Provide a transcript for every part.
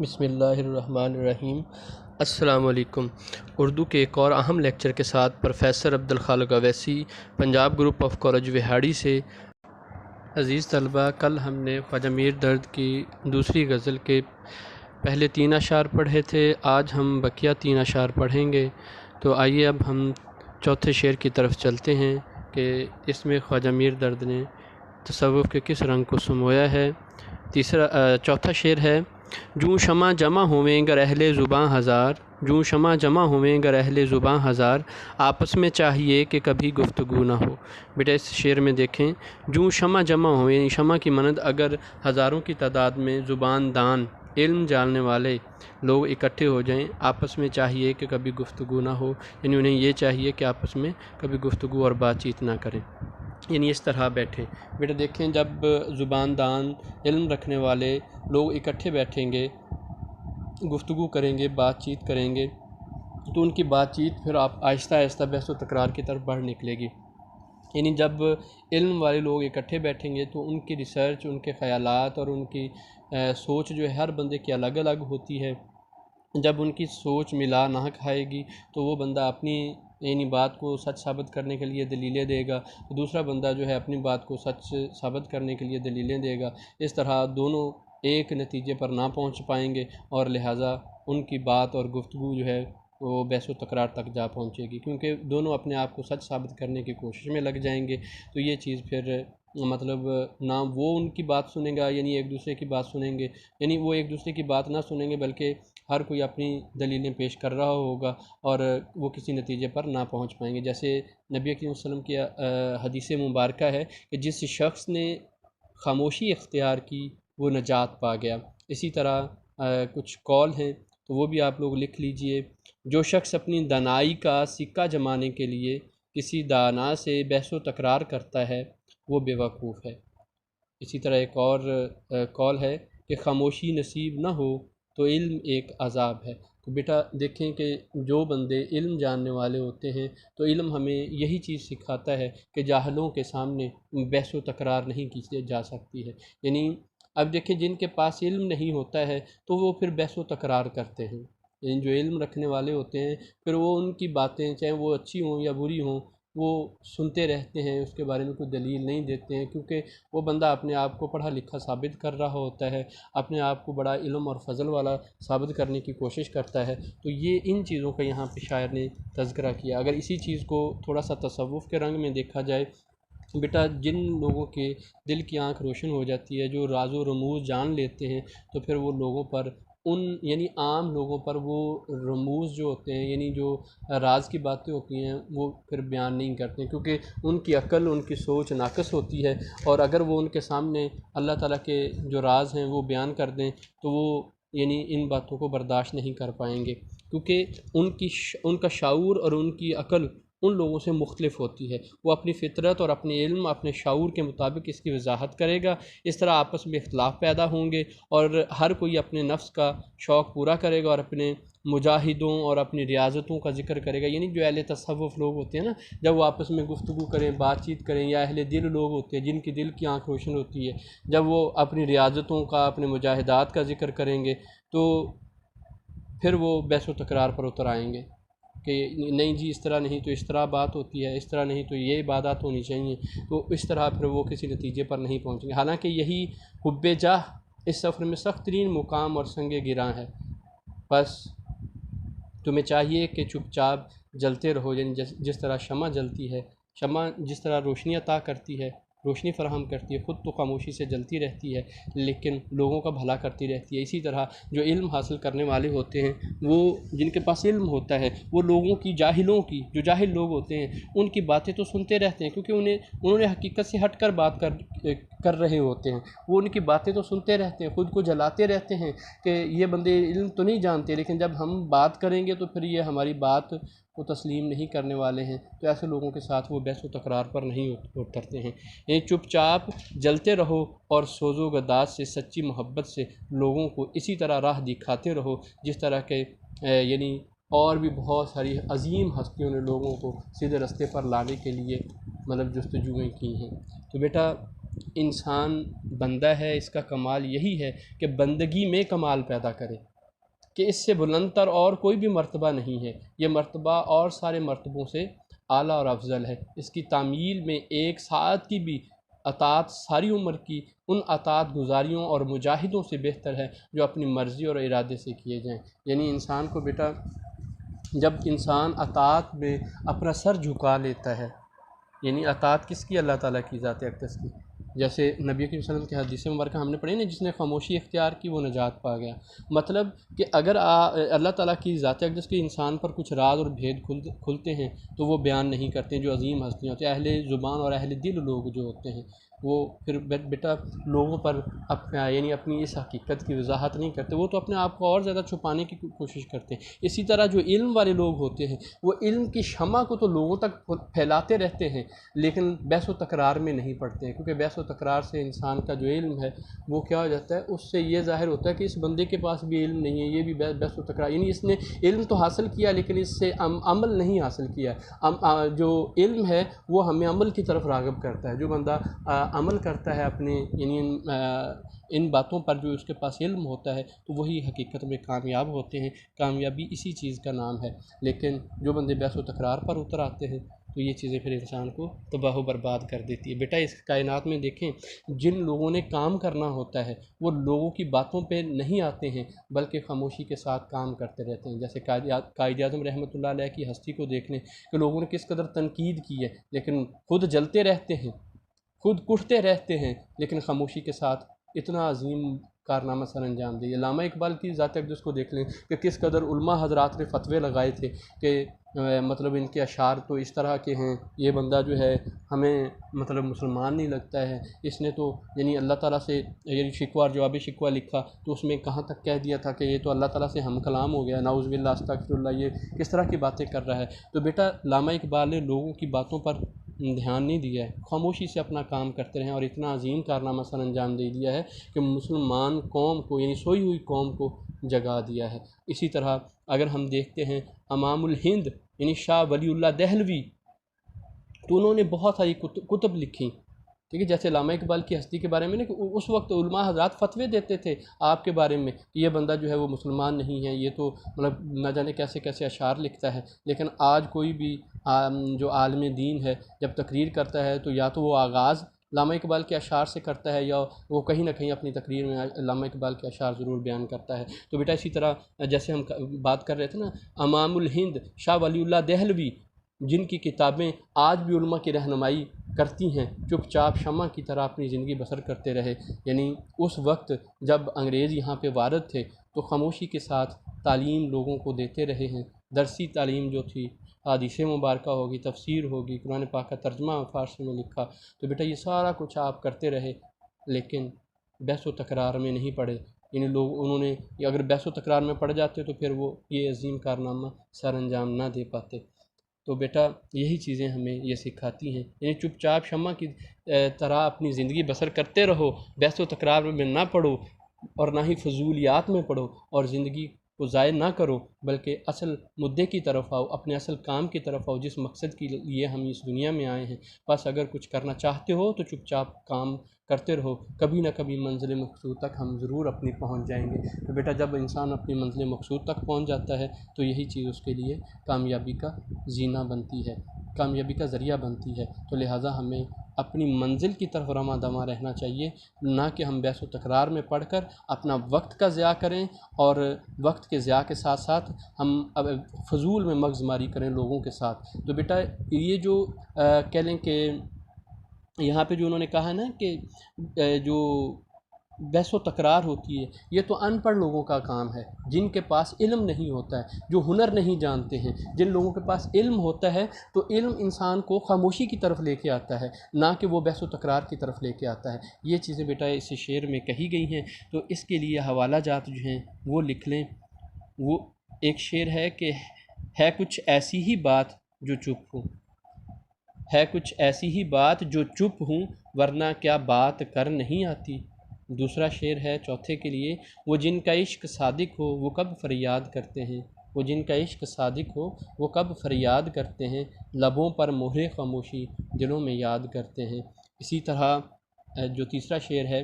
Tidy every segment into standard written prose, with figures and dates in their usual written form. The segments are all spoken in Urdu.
بسم اللہ الرحمن الرحیم۔ السلام علیکم۔ اردو کے ایک اور اہم لیکچر کے ساتھ professor Abdul Khaliq Owaisi, Punjab group of college Vehari سے۔ عزیز طلبہ، کل ہم نے خواجہ میر درد کی دوسری غزل کے پہلے 3 اشعار پڑھے تھے، آج ہم بقیہ 3 اشعار پڑھیں گے۔ تو آئیے اب ہم چوتھے شعر کی طرف چلتے ہیں کہ اس میں خواجہ میر درد نے تصوف کے کس رنگ کو سمویا ہے۔ چوتھا شعر ہے: جوں شمع جمع ہوئیں گر اہل زباں ہزار، جوں شمع جمع ہوئیں گر اہل زباں ہزار، آپس میں چاہیے کہ کبھی گفتگو نہ ہو۔ بیٹا اس شعر میں دیکھیں، جوں شمع جمع ہوئیں، شمع کی مانند اگر ہزاروں کی تعداد میں زبان دان، علم جاننے والے لوگ اکٹھے ہو جائیں، آپس میں چاہیے کہ کبھی گفتگو نہ ہو، یعنی انہیں یہ چاہیے کہ آپس میں کبھی گفتگو اور بات چیت نہ کریں، یعنی اس طرح بیٹھیں۔ بیٹا دیکھیں، جب زبان دان، علم رکھنے والے لوگ اکٹھے بیٹھیں گے، گفتگو کریں گے، بات چیت کریں گے، تو ان کی بات چیت پھر آپ آہستہ آہستہ بحث و تکرار کی طرف بڑھ نکلے گی۔ یعنی جب علم والے لوگ اکٹھے بیٹھیں گے تو ان کی ریسرچ، ان کے خیالات اور ان کی سوچ جو ہے ہر بندے کی الگ الگ ہوتی ہے۔ جب ان کی سوچ ملا نہ کھائے گی تو وہ بندہ اپنی یعنی بات کو سچ ثابت کرنے کے لیے دلیلیں دے گا، دوسرا بندہ جو ہے اپنی بات کو سچ ثابت کرنے کے لیے دلیلیں دے گا۔ اس طرح دونوں ایک نتیجے پر نہ پہنچ پائیں گے اور لہٰذا ان کی بات اور گفتگو جو ہے وہ بحث و تکرار تک جا پہنچے گی، کیونکہ دونوں اپنے آپ کو سچ ثابت کرنے کی کوشش میں لگ جائیں گے۔ تو یہ چیز پھر مطلب نہ وہ ان کی بات سنیں گا، یعنی ایک دوسرے کی بات سنیں گے، یعنی وہ ایک دوسرے کی بات نہ سنیں گے بلکہ ہر کوئی اپنی دلیلیں پیش کر رہا ہوگا اور وہ کسی نتیجے پر نہ پہنچ پائیں گے۔ جیسے نبی کریم صلی اللہ علیہ وسلم کی حدیث مبارکہ ہے کہ جس شخص نے خاموشی اختیار کی وہ نجات پا گیا۔ اسی طرح کچھ قول ہیں تو وہ بھی آپ لوگ لکھ لیجئے: جو شخص اپنی دانائی کا سکہ جمانے کے لیے کسی دانا سے بحث و تکرار کرتا ہے وہ بے وقوف ہے۔ اسی طرح ایک اور قول ہے کہ خاموشی نصیب نہ ہو تو علم ایک عذاب ہے۔ تو بیٹا دیکھیں کہ جو بندے علم جاننے والے ہوتے ہیں تو علم ہمیں یہی چیز سکھاتا ہے کہ جاہلوں کے سامنے بحث و تکرار نہیں کی جا سکتی ہے۔ یعنی اب دیکھیں جن کے پاس علم نہیں ہوتا ہے تو وہ پھر بحث و تکرار کرتے ہیں، یعنی جو علم رکھنے والے ہوتے ہیں پھر وہ ان کی باتیں چاہے وہ اچھی ہوں یا بری ہوں وہ سنتے رہتے ہیں، اس کے بارے میں کوئی دلیل نہیں دیتے ہیں، کیونکہ وہ بندہ اپنے آپ کو پڑھا لکھا ثابت کر رہا ہوتا ہے، اپنے آپ کو بڑا علم اور فضل والا ثابت کرنے کی کوشش کرتا ہے۔ تو یہ ان چیزوں کا یہاں پہ شاعر نے تذکرہ کیا۔ اگر اسی چیز کو تھوڑا سا تصوف کے رنگ میں دیکھا جائے، بیٹا جن لوگوں کے دل کی آنکھ روشن ہو جاتی ہے، جو راز و رموز جان لیتے ہیں، تو پھر وہ لوگوں پر یعنی عام لوگوں پر وہ رموز جو ہوتے ہیں، یعنی جو راز کی باتیں ہوتی ہیں وہ پھر بیان نہیں کرتے ہیں، کیونکہ ان کی عقل، ان کی سوچ ناقص ہوتی ہے، اور اگر وہ ان کے سامنے اللہ تعالیٰ کے جو راز ہیں وہ بیان کر دیں تو وہ یعنی ان باتوں کو برداشت نہیں کر پائیں گے، کیونکہ ان کا شعور اور ان کی عقل ان لوگوں سے مختلف ہوتی ہے۔ وہ اپنی فطرت اور اپنے علم، اپنے شعور کے مطابق اس کی وضاحت کرے گا، اس طرح آپس میں اختلاف پیدا ہوں گے اور ہر کوئی اپنے نفس کا شوق پورا کرے گا اور اپنے مجاہدوں اور اپنی ریاضتوں کا ذکر کرے گا۔ یعنی جو اہل تصوف لوگ ہوتے ہیں نا، جب وہ آپس میں گفتگو کریں، بات چیت کریں، یا اہل دل لوگ ہوتے ہیں جن کی دل کی آنکھ روشن ہوتی ہے، جب وہ اپنی ریاضتوں کا، اپنے مجاہدات کا ذکر کریں گے تو پھر وہ بحث و تکرار پر اتر آئیں گے کہ نہیں جی اس طرح نہیں تو اس طرح بات ہوتی ہے، اس طرح نہیں تو یہ عبادات ہونی چاہیے، تو اس طرح پھر وہ کسی نتیجے پر نہیں پہنچیں گے۔ حالانکہ یہی حب جاہ اس سفر میں سخت ترین مقام اور سنگ گراں ہے، بس تمہیں چاہیے کہ چپ چاپ جلتے رہو، یعنی جس طرح شمع جلتی ہے، شمع جس طرح روشنی عطا کرتی ہے، روشنی فراہم کرتی ہے، خود تو خاموشی سے جلتی رہتی ہے لیکن لوگوں کا بھلا کرتی رہتی ہے، اسی طرح جو علم حاصل کرنے والے ہوتے ہیں، وہ جن کے پاس علم ہوتا ہے، وہ لوگوں کی، جاہلوں کی، جو جاہل لوگ ہوتے ہیں ان کی باتیں تو سنتے رہتے ہیں، کیونکہ انہوں نے حقیقت سے ہٹ کر بات کر رہے ہوتے ہیں، وہ ان کی باتیں تو سنتے رہتے ہیں، خود کو جلاتے رہتے ہیں کہ یہ بندے علم تو نہیں جانتے، لیکن جب ہم بات کریں گے تو پھر یہ ہماری بات کو تسلیم نہیں کرنے والے ہیں، تو ایسے لوگوں کے ساتھ وہ بحث و تکرار پر نہیں اترتے ہیں۔ یعنی چپ چاپ جلتے رہو اور سوز و گداز سے، سچی محبت سے لوگوں کو اسی طرح راہ دکھاتے رہو جس طرح کے یعنی اور بھی بہت ساری عظیم ہستیوں نے لوگوں کو سیدھے رستے پر لانے کے لیے مطلب جستجویں کی ہیں۔ تو بیٹا انسان بندہ ہے، اس کا کمال یہی ہے کہ بندگی میں کمال پیدا کرے، کہ اس سے بلند تر اور کوئی بھی مرتبہ نہیں ہے، یہ مرتبہ اور سارے مرتبوں سے اعلیٰ اور افضل ہے۔ اس کی تعمیل میں ایک ساتھ کی بھی اطاعت ساری عمر کی ان اطاعت گزاریوں اور مجاہدوں سے بہتر ہے جو اپنی مرضی اور ارادے سے کیے جائیں۔ یعنی انسان کو بیٹا، جب انسان اطاعت میں اپنا سر جھکا لیتا ہے، یعنی اطاعت کس کی؟ اللہ تعالیٰ کی، ذات اقدس کی۔ جیسے نبی کریم صلی اللہ علیہ وسلم کی حدیث مبارکہ ہم نے پڑھی نا، جس نے خاموشی اختیار کی وہ نجات پا گیا۔ مطلب کہ اگر اللہ تعالیٰ کی ذات اقدس کے انسان پر کچھ راز اور بھید کھلتے ہیں تو وہ بیان نہیں کرتے، جو عظیم ہستیاں ہوتی ہیں، اہل زبان اور اہل دل لوگ جو ہوتے ہیں، وہ پھر بیٹا لوگوں پر یعنی اپنی اس حقیقت کی وضاحت نہیں کرتے، وہ تو اپنے آپ کو اور زیادہ چھپانے کی کوشش کرتے ہیں۔ اسی طرح جو علم والے لوگ ہوتے ہیں وہ علم کی شمع کو تو لوگوں تک پھیلاتے رہتے ہیں، لیکن بحث و تکرار میں نہیں پڑتے ہیں، کیونکہ بحث و تکرار سے انسان کا جو علم ہے وہ کیا ہو جاتا ہے، اس سے یہ ظاہر ہوتا ہے کہ اس بندے کے پاس بھی علم نہیں ہے، یہ بھی بحث و تکرار، یعنی اس نے علم تو حاصل کیا لیکن اس سے عمل نہیں حاصل کیا۔ جو علم ہے وہ ہمیں عمل کی طرف راغب کرتا ہے، جو بندہ عمل کرتا ہے اپنے یعنی ان باتوں پر جو اس کے پاس علم ہوتا ہے تو وہی حقیقت میں کامیاب ہوتے ہیں، کامیابی اسی چیز کا نام ہے۔ لیکن جو بندے بحث و تکرار پر اتر آتے ہیں تو یہ چیزیں پھر انسان کو تباہ و برباد کر دیتی ہے۔ بیٹا اس کائنات میں دیکھیں، جن لوگوں نے کام کرنا ہوتا ہے وہ لوگوں کی باتوں پہ نہیں آتے ہیں بلکہ خاموشی کے ساتھ کام کرتے رہتے ہیں۔ جیسے قائد اعظم رحمۃ اللہ علیہ کی ہستی کو دیکھ لیں کہ لوگوں نے کس قدر تنقید کی ہے، لیکن خود جلتے رہتے ہیں، خود کٹتے رہتے ہیں، لیکن خاموشی کے ساتھ اتنا عظیم کارنامہ سر انجام دیا۔ علامہ اقبال کی ذات اقدس کو دیکھ لیں کہ کس قدر علماء حضرات نے فتوے لگائے تھے کہ مطلب ان کے اشعار تو اس طرح کے ہیں، یہ بندہ جو ہے ہمیں مطلب مسلمان نہیں لگتا ہے، اس نے تو یعنی اللہ تعالیٰ سے یعنی شکوہ اور جواب شکوہ لکھا تو اس میں کہاں تک کہہ دیا تھا کہ یہ تو اللہ تعالیٰ سے ہم کلام ہو گیا، نعوذ باللہ استغفر اللہ، یہ کس طرح کی باتیں کر رہا ہے۔ تو بیٹا علامہ اقبال نے لوگوں کی باتوں پر دھیان نہیں دیا ہے، خاموشی سے اپنا کام کرتے رہے اور اتنا عظیم کارنامہ سر انجام دے دیا ہے کہ مسلمان قوم کو یعنی سوئی ہوئی قوم کو جگا دیا ہے۔ اسی طرح اگر ہم دیکھتے ہیں امام الہند یعنی شاہ ولی اللہ دہلوی، تو انہوں نے بہت ساری کتب لکھی، ٹھیک ہے، جیسے علامہ اقبال کی ہستی کے بارے میں نا کہ اس وقت علماء حضرات فتوے دیتے تھے آپ کے بارے میں کہ یہ بندہ جو ہے وہ مسلمان نہیں ہے، یہ تو مطلب نہ جانے کیسے کیسے اشعار لکھتا ہے۔ لیکن آج کوئی بھی جو عالم دین ہے جب تقریر کرتا ہے تو یا تو وہ آغاز علامہ اقبال کے اشعار سے کرتا ہے یا وہ کہیں نہ کہیں اپنی تقریر میں علامہ اقبال کے اشعار ضرور بیان کرتا ہے۔ تو بیٹا اسی طرح جیسے ہم بات کر رہے تھے نا امام الہند شاہ ولی اللہ دہلوی، جن کی کتابیں آج بھی علماء کی رہنمائی کرتی ہیں، چپ چاپ شمع کی طرح اپنی زندگی بسر کرتے رہے۔ یعنی اس وقت جب انگریز یہاں پہ وارد تھے تو خاموشی کے ساتھ تعلیم لوگوں کو دیتے رہے ہیں، درسی تعلیم جو تھی، حدیث مبارکہ ہوگی، تفسیر ہوگی، قرآن پاک کا ترجمہ فارسی میں لکھا، تو بیٹا یہ سارا کچھ آپ کرتے رہے لیکن بحث و تکرار میں نہیں پڑے۔ یعنی انہوں نے اگر بحث و تکرار میں پڑ جاتے تو پھر وہ یہ عظیم کارنامہ سر انجام نہ دے پاتے۔ تو بیٹا یہی چیزیں ہمیں یہ سکھاتی ہیں، یعنی چپ چاپ شمع کی طرح اپنی زندگی بسر کرتے رہو، بحث و تکرار میں نہ پڑھو اور نہ ہی فضولیات میں پڑھو، اور زندگی کو ضائع نہ کرو بلکہ اصل مدعے کی طرف آؤ، اپنے اصل کام کی طرف آؤ جس مقصد کے لیے ہم اس دنیا میں آئے ہیں۔ بس اگر کچھ کرنا چاہتے ہو تو چپ چاپ کام کرتے رہو، کبھی نہ کبھی منزل مقصود تک ہم ضرور اپنی پہنچ جائیں گے۔ تو بیٹا جب انسان اپنی منزل مقصود تک پہنچ جاتا ہے تو یہی چیز اس کے لیے کامیابی کا زینہ بنتی ہے، کامیابی کا ذریعہ بنتی ہے۔ تو لہٰذا ہمیں اپنی منزل کی طرف رواں دواں رہنا چاہیے، نہ کہ ہم بحث و تکرار میں پڑھ کر اپنا وقت کا ضیاع کریں اور وقت کے ضیاع کے ساتھ ساتھ ہم اب فضول میں مغز ماری کریں لوگوں کے ساتھ۔ تو بیٹا یہ جو کہہ لیں کہ یہاں پہ جو انہوں نے کہا ہے نا کہ جو بحث و تکرار ہوتی ہے یہ تو ان پڑھ لوگوں کا کام ہے، جن کے پاس علم نہیں ہوتا ہے، جو ہنر نہیں جانتے ہیں۔ جن لوگوں کے پاس علم ہوتا ہے تو علم انسان کو خاموشی کی طرف لے کے آتا ہے، نہ کہ وہ بحث و تکرار کی طرف لے کے آتا ہے۔ یہ چیزیں بیٹا اس شعر میں کہی گئی ہیں، تو اس کے لیے حوالہ جات جو ہیں وہ لکھ لیں۔ وہ ایک شعر ہے کہ ہے کچھ ایسی ہی بات جو چپ ہوں، ہے کچھ ایسی ہی بات جو چپ ہوں، ورنہ کیا بات کر نہیں آتی۔ دوسرا شعر ہے چوتھے کے لیے، وہ جن کا عشق صادق ہو وہ کب فریاد کرتے ہیں، وہ جن کا عشق صادق ہو وہ کب فریاد کرتے ہیں، لبوں پر مہر خاموشی دلوں میں یاد کرتے ہیں۔ اسی طرح جو تیسرا شعر ہے،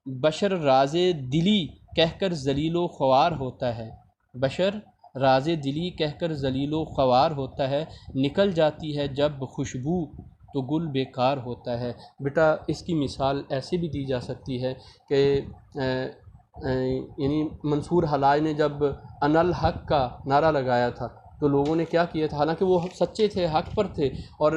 بشر راز دلی کہہ کر ذلیل و خوار ہوتا ہے، بشر راز دلی کہہ کر ذلیل و خوار ہوتا ہے، نکل جاتی ہے جب خوشبو تو گل بیکار ہوتا ہے۔ بیٹا اس کی مثال ایسے بھی دی جا سکتی ہے کہ یعنی منصور حلاج نے جب انا الحق کا نعرہ لگایا تھا تو لوگوں نے کیا کیا تھا، حالانکہ وہ سچے تھے، حق پر تھے، اور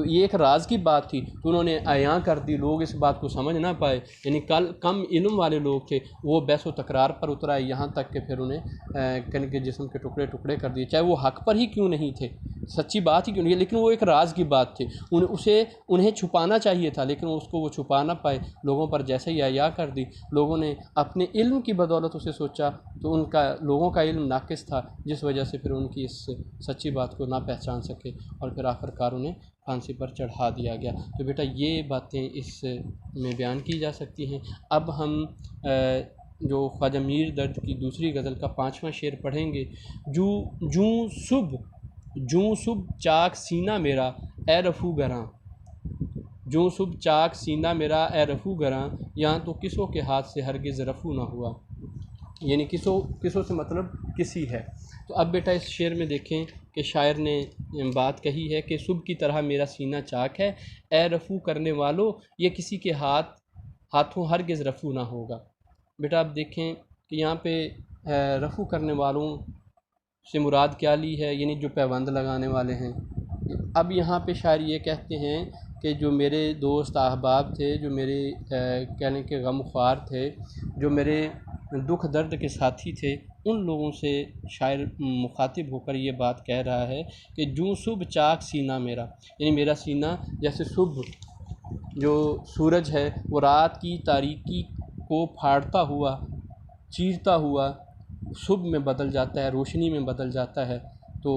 یہ ایک راز کی بات تھی تو انہوں نے عیاں کر دی، لوگ اس بات کو سمجھ نہ پائے، یعنی کم علم والے لوگ تھے، وہ بحث و تکرار پر اتر آئے، یہاں تک کہ پھر انہیں کن کے جسم کے ٹکڑے ٹکڑے کر دیے، چاہے وہ حق پر ہی کیوں نہیں تھے، سچی بات ہی کیوں نہیں، لیکن وہ ایک راز کی بات تھی، انہیں چھپانا چاہیے تھا، لیکن اس کو وہ چھپا نہ پائے، لوگوں پر جیسے ہی عیاں کر دی، لوگوں نے اپنے علم کی بدولت اسے سوچا تو لوگوں کا علم ناقص تھا، جس وجہ سے پھر ان کی اس سچی بات کو نہ پہچان سکے، اور پھر آخر کار انہیں پھانسی پر چڑھا دیا گیا۔ تو بیٹا یہ باتیں اس میں بیان کی جا سکتی ہیں۔ اب ہم جو خواجہ میر درد کی دوسری غزل کا 5واں شعر پڑھیں گے، جوں صبح چاک سینہ میرا اے رفو گراں، جوں صبح چاک سینہ میرا اے رفو گراں، یہاں تو کسوں کے ہاتھ سے ہرگز رفو نہ ہوا، یعنی کسوں سے مطلب کسی ہے۔ تو اب بیٹا اس شعر میں دیکھیں کہ شاعر نے بات کہی ہے کہ صبح کی طرح میرا سینہ چاک ہے، اے رفو کرنے والو یہ کسی کے ہاتھوں ہرگز رفو نہ ہوگا۔ بیٹا اب دیکھیں کہ یہاں پہ رفو کرنے والوں سے مراد کیا لی ہے، یعنی جو پیوند لگانے والے ہیں۔ اب یہاں پہ شاعر یہ کہتے ہیں کہ جو میرے دوست احباب تھے، جو میرے کہنے کے غم خوار تھے، جو میرے دکھ درد کے ساتھی تھے، ان لوگوں سے شاعر مخاطب ہو کر یہ بات کہہ رہا ہے کہ جوں صبح چاک سینہ میرا، یعنی میرا سینہ جیسے صبح جو سورج ہے وہ رات کی تاریکی کو پھاڑتا ہوا، چیرتا ہوا صبح میں بدل جاتا ہے، روشنی میں بدل جاتا ہے، تو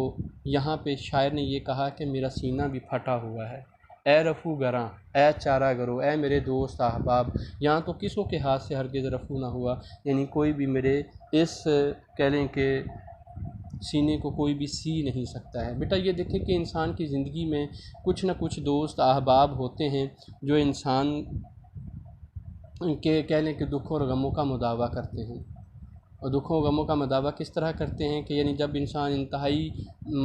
یہاں پہ شاعر نے یہ کہا کہ میرا سینہ بھی پھٹا ہوا ہے، اے رفو گراں، اے چارہ گرو، اے میرے دوست احباب، یہاں تو کسوں کے ہاتھ سے ہرگز رفو نہ ہوا، یعنی کوئی بھی میرے اس کہہ لیں کہ سینے کو کوئی بھی سی نہیں سکتا ہے۔ بیٹا یہ دیکھیں کہ انسان کی زندگی میں کچھ نہ کچھ دوست احباب ہوتے ہیں جو انسان کے کہہ لیں کہ دکھوں اور غموں کا مداوع کرتے ہیں، اور دکھوں و غموں کا مداوع کس طرح کرتے ہیں کہ یعنی جب انسان انتہائی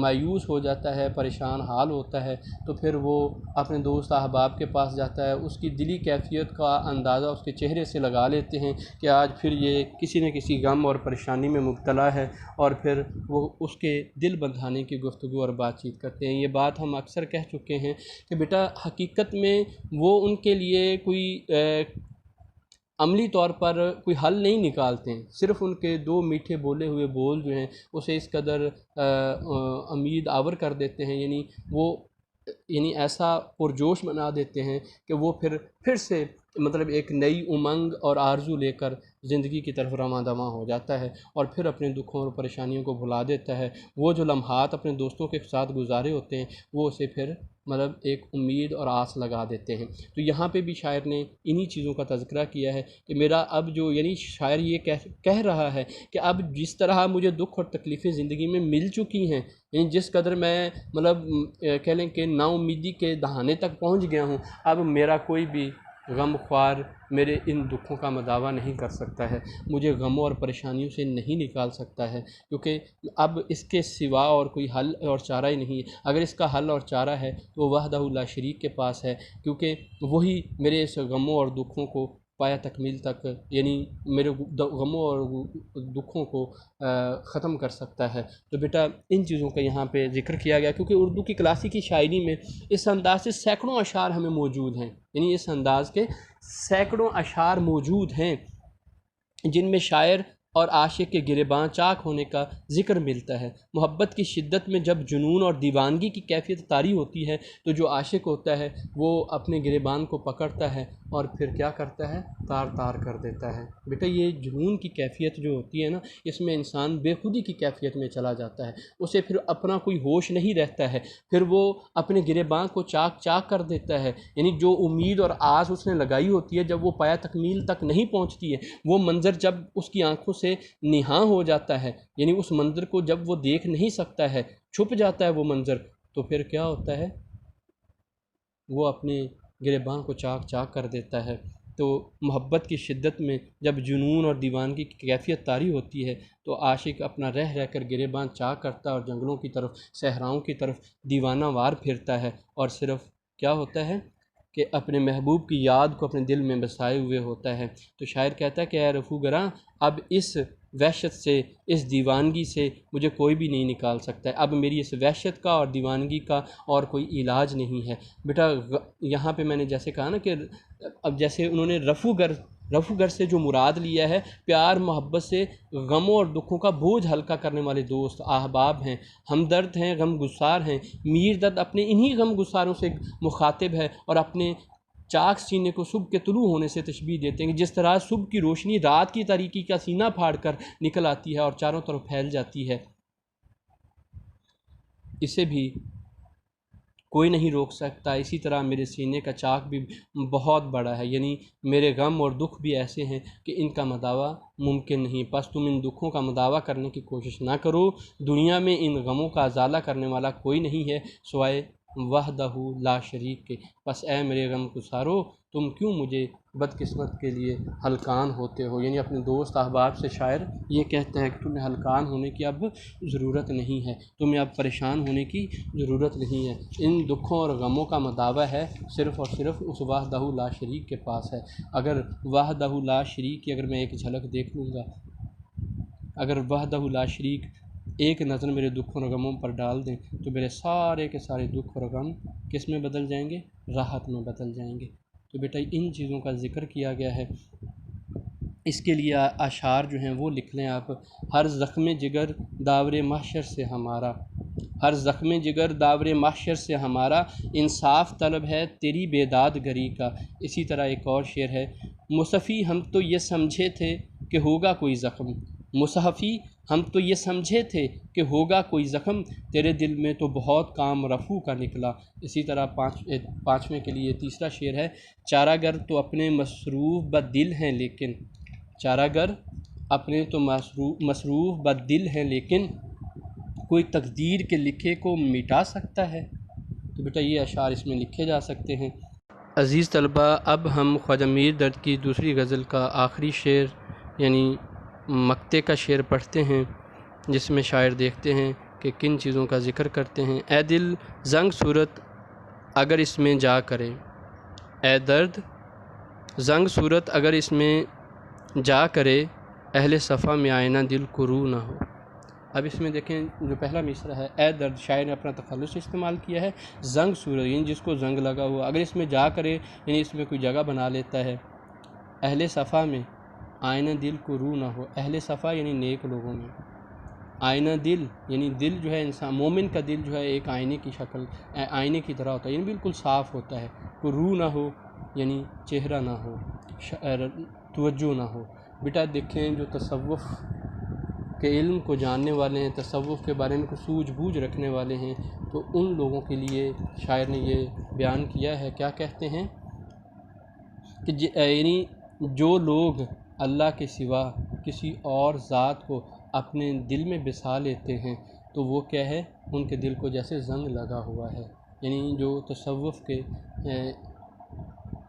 مایوس ہو جاتا ہے، پریشان حال ہوتا ہے، تو پھر وہ اپنے دوست احباب کے پاس جاتا ہے، اس کی دلی کیفیت کا اندازہ اس کے چہرے سے لگا لیتے ہیں کہ آج پھر یہ کسی نہ کسی غم اور پریشانی میں مبتلا ہے، اور پھر وہ اس کے دل بندھانے کی گفتگو اور بات چیت کرتے ہیں۔ یہ بات ہم اکثر کہہ چکے ہیں کہ بیٹا حقیقت میں وہ ان کے لیے کوئی عملی طور پر کوئی حل نہیں نکالتے ہیں، صرف ان کے دو میٹھے بولے ہوئے بول جو ہیں اسے اس قدر امید آور کر دیتے ہیں، یعنی ایسا پرجوش بنا دیتے ہیں کہ وہ پھر سے مطلب ایک نئی امنگ اور آرزو لے کر زندگی کی طرف رواں دواں ہو جاتا ہے، اور پھر اپنے دکھوں اور پریشانیوں کو بھلا دیتا ہے۔ وہ جو لمحات اپنے دوستوں کے ساتھ گزارے ہوتے ہیں وہ اسے پھر مطلب ایک امید اور آس لگا دیتے ہیں۔ تو یہاں پہ بھی شاعر نے انہی چیزوں کا تذکرہ کیا ہے کہ میرا اب جو یعنی شاعر یہ کہہ رہا ہے کہ اب جس طرح مجھے دکھ اور تکلیفیں زندگی میں مل چکی ہیں، یعنی جس قدر میں مطلب کہہ لیں کہ نا امیدی کے دہانے تک پہنچ گیا ہوں، اب میرا کوئی بھی غم خوار میرے ان دکھوں کا مداوع نہیں کر سکتا ہے، مجھے غموں اور پریشانیوں سے نہیں نکال سکتا ہے، کیونکہ اب اس کے سوا اور کوئی حل اور چارہ ہی نہیں ہے۔ اگر اس کا حل اور چارہ ہے تو وہ وحدہ لا شریک کے پاس ہے، کیونکہ وہی میرے اس غموں اور دکھوں کو پایا تکمیل تک، یعنی میرے غموں اور دکھوں کو ختم کر سکتا ہے۔ تو بیٹا ان چیزوں کا یہاں پہ ذکر کیا گیا، کیونکہ اردو کی کلاسیکی شاعری میں اس انداز سے سینکڑوں اشعار ہمیں موجود ہیں، یعنی اس انداز کے سینکڑوں اشعار موجود ہیں جن میں شاعر اور عاشق کے گریباں چاک ہونے کا ذکر ملتا ہے۔ محبت کی شدت میں جب جنون اور دیوانگی کی کیفیت طاری ہوتی ہے تو جو عاشق ہوتا ہے وہ اپنے گریبان کو پکڑتا ہے اور پھر کیا کرتا ہے، تار تار کر دیتا ہے۔ بیٹا یہ جنون کی کیفیت جو ہوتی ہے نا، اس میں انسان بے خودی کی کیفیت میں چلا جاتا ہے، اسے پھر اپنا کوئی ہوش نہیں رہتا ہے، پھر وہ اپنے گریباں کو چاک چاک کر دیتا ہے، یعنی جو امید اور آس اس نے لگائی ہوتی ہے جب وہ پایا تکمیل تک نہیں پہنچتی ہے، وہ منظر جب اس کی آنکھوں سے نہاں ہو جاتا ہے، یعنی اس منظر کو جب وہ دیکھ نہیں سکتا ہے، چھپ جاتا ہے وہ منظر، تو پھر کیا ہوتا ہے، وہ اپنے گریباں کو چاک چاک کر دیتا ہے۔ تو محبت کی شدت میں جب جنون اور دیوانگی کی کیفیت طاری ہوتی ہے تو عاشق اپنا رہ رہ کر گریباں چاک کرتا ہے اور جنگلوں کی طرف، صحراؤں کی طرف دیوانہ وار پھرتا ہے، اور صرف کیا ہوتا ہے کہ اپنے محبوب کی یاد کو اپنے دل میں بسائے ہوئے ہوتا ہے۔ تو شاعر کہتا ہے کہ اے رفو گراں، اب اس وحشت سے، اس دیوانگی سے مجھے کوئی بھی نہیں نکال سکتا ہے، اب میری اس وحشت کا اور دیوانگی کا اور کوئی علاج نہیں ہے۔ بیٹا یہاں پہ میں نے جیسے کہا نا کہ اب جیسے انہوں نے رفو گر سے جو مراد لیا ہے، پیار محبت سے غموں اور دکھوں کا بوجھ ہلکا کرنے والے دوست احباب ہیں، ہمدرد ہیں، غم گسار ہیں۔ میر درد اپنے انہی غم گساروں سے مخاطب ہے اور اپنے چاک سینے کو صبح کے طلوع ہونے سے تشبیہ دیتے ہیں کہ جس طرح صبح کی روشنی رات کی تاریکی کا سینہ پھاڑ کر نکل آتی ہے اور چاروں طرف پھیل جاتی ہے، اسے بھی کوئی نہیں روک سکتا، اسی طرح میرے سینے کا چاک بھی بہت بڑا ہے، یعنی میرے غم اور دکھ بھی ایسے ہیں کہ ان کا مداوع ممکن نہیں، پس تم ان دکھوں کا مداوع کرنے کی کوشش نہ کرو۔ دنیا میں ان غموں کا ازالہ کرنے والا کوئی نہیں ہے سوائے وحدہ لا شریک کے، پس اے میرے غم گسارو تم کیوں مجھے بدقسمت کے لیے ہلکان ہوتے ہو۔ یعنی اپنے دوست احباب سے شاعر یہ کہتا ہے کہ تمہیں ہلکان ہونے کی اب ضرورت نہیں ہے، تمہیں اب پریشان ہونے کی ضرورت نہیں ہے، ان دکھوں اور غموں کا مداوع ہے صرف اور صرف اس وحدہ لا شریک کے پاس ہے۔ اگر وحدہ لا شریک کی اگر میں ایک جھلک دیکھ لوں گا، اگر وحدہ لا شریک ایک نظر میرے دکھوں اور غموں پر ڈال دیں تو میرے سارے کے سارے دکھ اور غم کس میں بدل جائیں گے؟ راحت میں بدل جائیں گے۔ تو بیٹا ان چیزوں کا ذکر کیا گیا ہے، اس کے لیے اشعار جو ہیں وہ لکھ لیں آپ۔ ہر زخم جگر داور محشر سے ہمارا، ہر زخم جگر داور محشر سے ہمارا، انصاف طلب ہے تیری بیداد گری کا۔ اسی طرح ایک اور شعر ہے، مصحفی ہم تو یہ سمجھے تھے کہ ہوگا کوئی زخم، مصحفی ہم تو یہ سمجھے تھے کہ ہوگا کوئی زخم، تیرے دل میں تو بہت کام رفو کا نکلا۔ اسی طرح پانچویں کے لیے تیسرا شعر ہے، چارہ گر تو اپنے مصروف بدل ہیں لیکن، چارہ گر اپنے تو مصروف بدل ہیں لیکن، کوئی تقدیر کے لکھے کو مٹا سکتا ہے۔ تو بیٹا یہ اشعار اس میں لکھے جا سکتے ہیں۔ عزیز طلبہ، اب ہم خواجہ میر درد کی دوسری غزل کا آخری شعر یعنی مقطع کا شعر پڑھتے ہیں، جس میں شاعر دیکھتے ہیں کہ کن چیزوں کا ذکر کرتے ہیں۔ اے دل زنگ صورت اگر اس میں جا کرے، اے درد زنگ صورت اگر اس میں جا کرے، اہل صفا میں آئینہ دل کو رو نہ ہو۔ اب اس میں دیکھیں جو پہلا مصرع ہے، اے درد، شاعر نے اپنا تخلص استعمال کیا ہے، زنگ صورت یعنی جس کو زنگ لگا ہوا، اگر اس میں جا کرے یعنی اس میں کوئی جگہ بنا لیتا ہے، اہل صفا میں آئینہ دل کو رو نہ ہو، اہل صفا یعنی نیک لوگوں میں، آئینہ دل یعنی دل جو ہے انسان مومن کا دل جو ہے ایک آئینے کی شکل، آئینے کی طرح ہوتا ہے، یعنی بالکل صاف ہوتا ہے، کوئی رو نہ ہو یعنی چہرہ نہ ہو، توجہ نہ ہو۔ بیٹا دیکھیں جو تصوف کے علم کو جاننے والے ہیں، تصوف کے بارے میں کچھ سوجھ بوجھ رکھنے والے ہیں، تو ان لوگوں کے لیے شاعر نے یہ بیان کیا ہے، کیا کہتے ہیں کہ یعنی جو لوگ اللہ کے سوا کسی اور ذات کو اپنے دل میں بسا لیتے ہیں تو وہ کیا ہے، ان کے دل کو جیسے زنگ لگا ہوا ہے۔ یعنی جو تصوف کے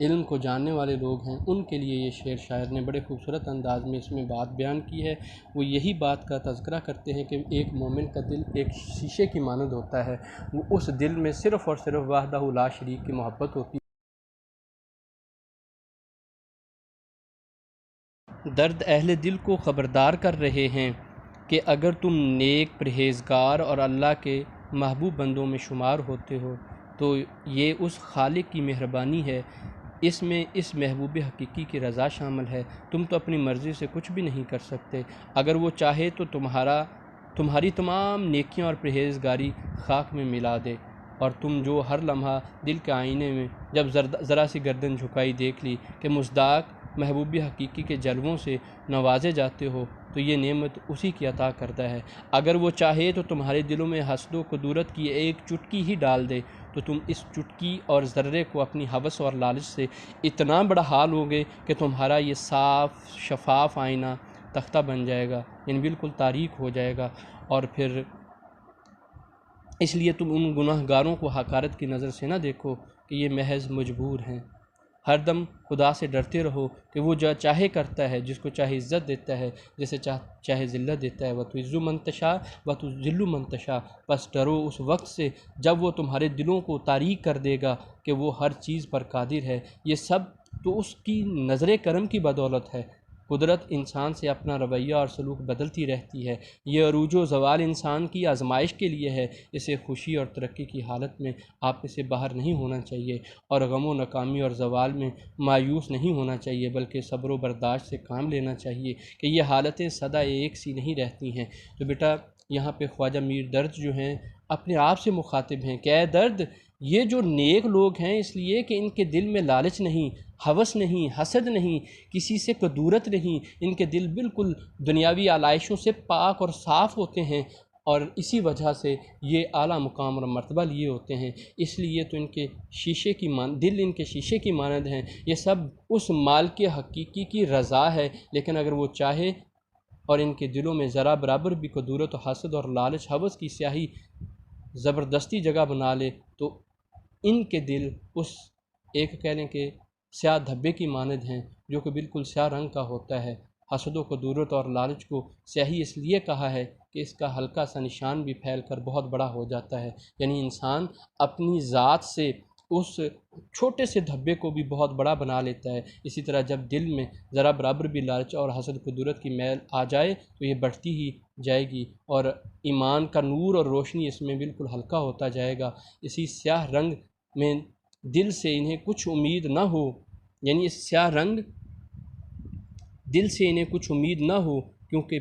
علم کو جاننے والے لوگ ہیں ان کے لیے یہ شعر شاعر نے بڑے خوبصورت انداز میں اس میں بات بیان کی ہے۔ وہ یہی بات کا تذکرہ کرتے ہیں کہ ایک مومن کا دل ایک شیشے کی مانند ہوتا ہے، وہ اس دل میں صرف اور صرف وحدہ لا شریک کی محبت ہوتی ہے۔ درد اہل دل کو خبردار کر رہے ہیں کہ اگر تم نیک، پرہیزگار اور اللہ کے محبوب بندوں میں شمار ہوتے ہو تو یہ اس خالق کی مہربانی ہے، اس میں اس محبوب حقیقی کی رضا شامل ہے۔ تم تو اپنی مرضی سے کچھ بھی نہیں کر سکتے، اگر وہ چاہے تو تمہاری تمام نیکیاں اور پرہیزگاری خاک میں ملا دے، اور تم جو ہر لمحہ دل کے آئینے میں جب ذرا سی گردن جھکائی دیکھ لی کہ مصداق محبوب حقیقی کے جلووں سے نوازے جاتے ہو تو یہ نعمت اسی کی عطا کردہ ہے۔ اگر وہ چاہے تو تمہارے دلوں میں حسد و قدورت کی ایک چٹکی ہی ڈال دے تو تم اس چٹکی اور ذرے کو اپنی ہوس اور لالچ سے اتنا بڑا حال ہوگے کہ تمہارا یہ صاف شفاف آئینہ تختہ بن جائے گا، یعنی بالکل تاریک ہو جائے گا، اور پھر اس لیے تم ان گناہ گاروں کو حقارت کی نظر سے نہ دیکھو کہ یہ محض مجبور ہیں۔ ہر دم خدا سے ڈرتے رہو کہ وہ جو چاہے کرتا ہے، جس کو چاہے عزت دیتا ہے، جسے چاہے ذلت دیتا ہے۔ وَتُعِزُّ مَن تَشَاءُ وَتُذِلُّ مَن تَشَاءُ، بس ڈرو اس وقت سے جب وہ تمہارے دلوں کو تاریک کر دے گا کہ وہ ہر چیز پر قادر ہے۔ یہ سب تو اس کی نظر کرم کی بدولت ہے۔ قدرت انسان سے اپنا رویہ اور سلوک بدلتی رہتی ہے۔ یہ عروج و زوال انسان کی آزمائش کے لیے ہے۔ اسے خوشی اور ترقی کی حالت میں آپ سے باہر نہیں ہونا چاہیے، اور غم و ناکامی اور زوال میں مایوس نہیں ہونا چاہیے، بلکہ صبر و برداشت سے کام لینا چاہیے کہ یہ حالتیں سدا ایک سی نہیں رہتی ہیں۔ تو بیٹا یہاں پہ خواجہ میر درد جو ہیں اپنے آپ سے مخاطب ہیں کہ اے درد، یہ جو نیک لوگ ہیں اس لیے کہ ان کے دل میں لالچ نہیں، ہوس نہیں، حسد نہیں، کسی سے کدورت نہیں، ان کے دل بالکل دنیاوی آلائشوں سے پاک اور صاف ہوتے ہیں، اور اسی وجہ سے یہ اعلیٰ مقام اور مرتبہ لیے ہوتے ہیں۔ اس لیے تو ان کے شیشے کی دل ان کے شیشے کی مانند ہیں۔ یہ سب اس مالک حقیقی کی رضا ہے، لیکن اگر وہ چاہے اور ان کے دلوں میں ذرا برابر بھی کدورت و حسد اور لالچ ہوس کی سیاہی زبردستی جگہ بنا لے تو ان کے دل اس ایک کہہ لیں کہ سیاہ دھبے کی مانند ہیں، جو کہ بالکل سیاہ رنگ کا ہوتا ہے۔ حسد و کدورت اور لالچ کو سیاہی اس لیے کہا ہے کہ اس کا ہلکا سا نشان بھی پھیل کر بہت بڑا ہو جاتا ہے، یعنی انسان اپنی ذات سے اس چھوٹے سے دھبے کو بھی بہت بڑا بنا لیتا ہے۔ اسی طرح جب دل میں ذرا برابر بھی لالچ اور حسد کدورت کی میل آ جائے تو یہ بڑھتی ہی جائے گی، اور ایمان کا نور اور روشنی اس میں بالکل ہلکا ہوتا جائے گا۔ اسی سیاہ رنگ میں دل سے انہیں کچھ امید نہ ہو، یعنی اس سیاہ رنگ دل سے انہیں کچھ امید نہ ہو، کیونکہ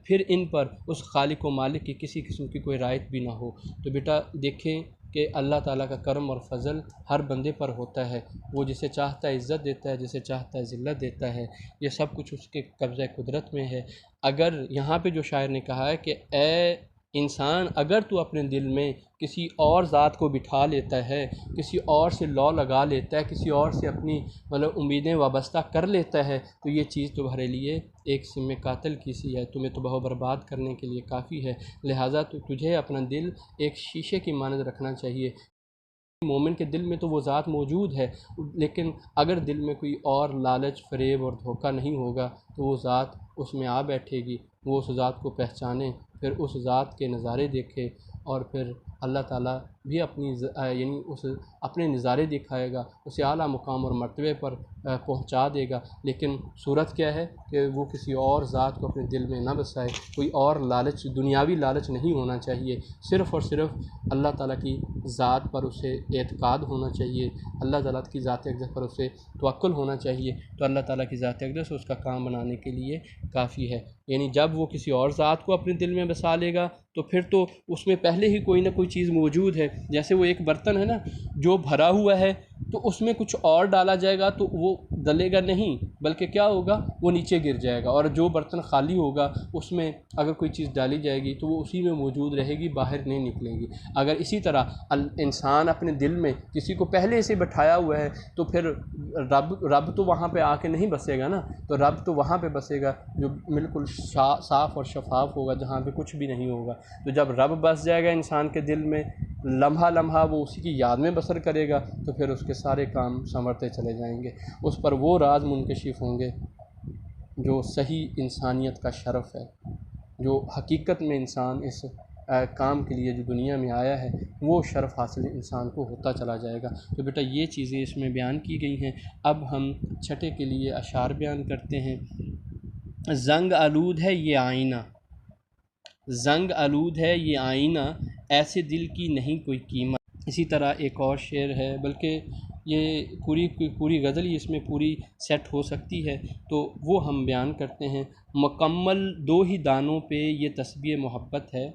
پھر ان پر اس خالق و مالک کی کسی قسم کی کوئی رعایت بھی نہ ہو۔ تو بیٹا دیکھیں کہ اللہ تعالیٰ کا کرم اور فضل ہر بندے پر ہوتا ہے، وہ جسے چاہتا ہے عزت دیتا ہے، جسے چاہتا ہے ذلت دیتا ہے، یہ سب کچھ اس کے قبضہ قدرت میں ہے۔ اگر یہاں پہ جو شاعر نے کہا ہے کہ اے انسان، اگر تو اپنے دل میں کسی اور ذات کو بٹھا لیتا ہے، کسی اور سے لو لگا لیتا ہے، کسی اور سے اپنی امیدیں وابستہ کر لیتا ہے، تو یہ چیز تمہارے لیے ایک سم قاتل کی سی ہے، تمہیں تباہ و برباد کرنے کے لیے کافی ہے۔ لہٰذا تو تجھے اپنا دل ایک شیشے کی مانند رکھنا چاہیے۔ مومن کے دل میں تو وہ ذات موجود ہے، لیکن اگر دل میں کوئی اور لالچ، فریب اور دھوکہ نہیں ہوگا تو وہ ذات اس میں آ بیٹھے گی، وہ اس ذات کو پہچانے، پھر اس ذات کے نظارے دیکھے، اور پھر اللہ تعالیٰ بھی اپنے نظارے دکھائے گا، اسے اعلیٰ مقام اور مرتبے پر پہنچا دے گا۔ لیکن صورت کیا ہے کہ وہ کسی اور ذات کو اپنے دل میں نہ بسائے، کوئی اور لالچ، دنیاوی لالچ نہیں ہونا چاہیے، صرف اور صرف اللہ تعالیٰ کی ذات پر اسے اعتقاد ہونا چاہیے، اللہ تعالیٰ کی ذات اقدس پر اسے توکل ہونا چاہیے، تو اللہ تعالیٰ کی ذات اقدس اس کا کام بنانے کے لیے کافی ہے۔ یعنی جب وہ کسی اور ذات کو اپنے دل میں بسا لے گا تو پھر تو اس میں پہلے ہی کوئی نہ کوئی چیز موجود ہے۔ جیسے وہ ایک برتن ہے نا جو بھرا ہوا ہے، تو اس میں کچھ اور ڈالا جائے گا تو وہ گلے گا نہیں، بلکہ کیا ہوگا، وہ نیچے گر جائے گا، اور جو برتن خالی ہوگا اس میں اگر کوئی چیز ڈالی جائے گی تو وہ اسی میں موجود رہے گی، باہر نہیں نکلے گی۔ اگر اسی طرح انسان اپنے دل میں کسی کو پہلے سے بٹھایا ہوا ہے تو پھر رب تو وہاں پہ آ کے نہیں بسے گا نا، تو رب تو وہاں پہ بسے گا جو بالکل صاف اور شفاف ہوگا، جہاں پہ کچھ بھی نہیں ہوگا۔ تو جب رب بس جائے گا انسان کے دل میں، لمحہ لمحہ وہ اسی کی یاد میں بسر کرے گا، تو پھر اس کے سارے کام سنورتے چلے جائیں گے، اس پر وہ راز منکشف ہوں گے جو صحیح انسانیت کا شرف ہے، جو حقیقت میں انسان اس کام کے لیے جو دنیا میں آیا ہے وہ شرف حاصل انسان کو ہوتا چلا جائے گا۔ تو بیٹا یہ چیزیں اس میں بیان کی گئی ہیں۔ اب ہم چھٹے کے لیے اشعار بیان کرتے ہیں۔ زنگ آلود ہے یہ آئینہ، زنگ آلود ہے یہ آئینہ، ایسے دل کی نہیں کوئی قیمت۔ اسی طرح ایک اور شعر ہے، بلکہ یہ پوری غزل ہی اس میں پوری سیٹ ہو سکتی ہے، تو وہ ہم بیان کرتے ہیں۔ مکمل دو ہی دانوں پہ یہ تسبیح محبت ہے،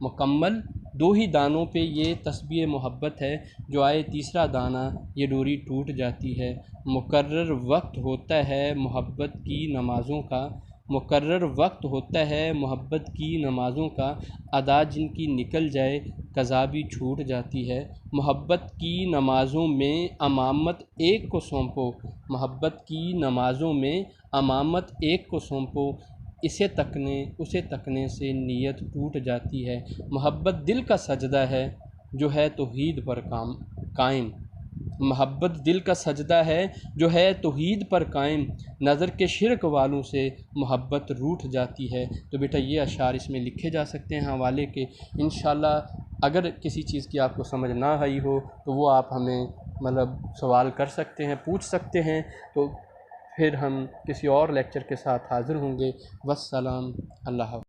مکمل دو ہی دانوں پہ یہ تسبیح محبت ہے، جو آئے تیسرا دانہ یہ ڈوری ٹوٹ جاتی ہے۔ مقرر وقت ہوتا ہے محبت کی نمازوں کا، مقرر وقت ہوتا ہے محبت کی نمازوں کا، ادا جن کی نکل جائے قضا بھی چھوٹ جاتی ہے۔ محبت کی نمازوں میں امامت ایک کو سونپو، محبت کی نمازوں میں امامت ایک کو سونپو، اسے تکنے سے نیت ٹوٹ جاتی ہے۔ محبت دل کا سجدہ ہے جو ہے توحید پر قائم، محبت دل کا سجدہ ہے جو ہے توحید پر قائم، نظر کے شرک والوں سے محبت روٹھ جاتی ہے۔ تو بیٹا یہ اشعار اس میں لکھے جا سکتے ہیں حوالے کے۔ انشاءاللہ اگر کسی چیز کی آپ کو سمجھ نہ آئی ہو تو وہ آپ ہمیں سوال کر سکتے ہیں، پوچھ سکتے ہیں، تو پھر ہم کسی اور لیکچر کے ساتھ حاضر ہوں گے۔ والسلام، اللہ حافظ۔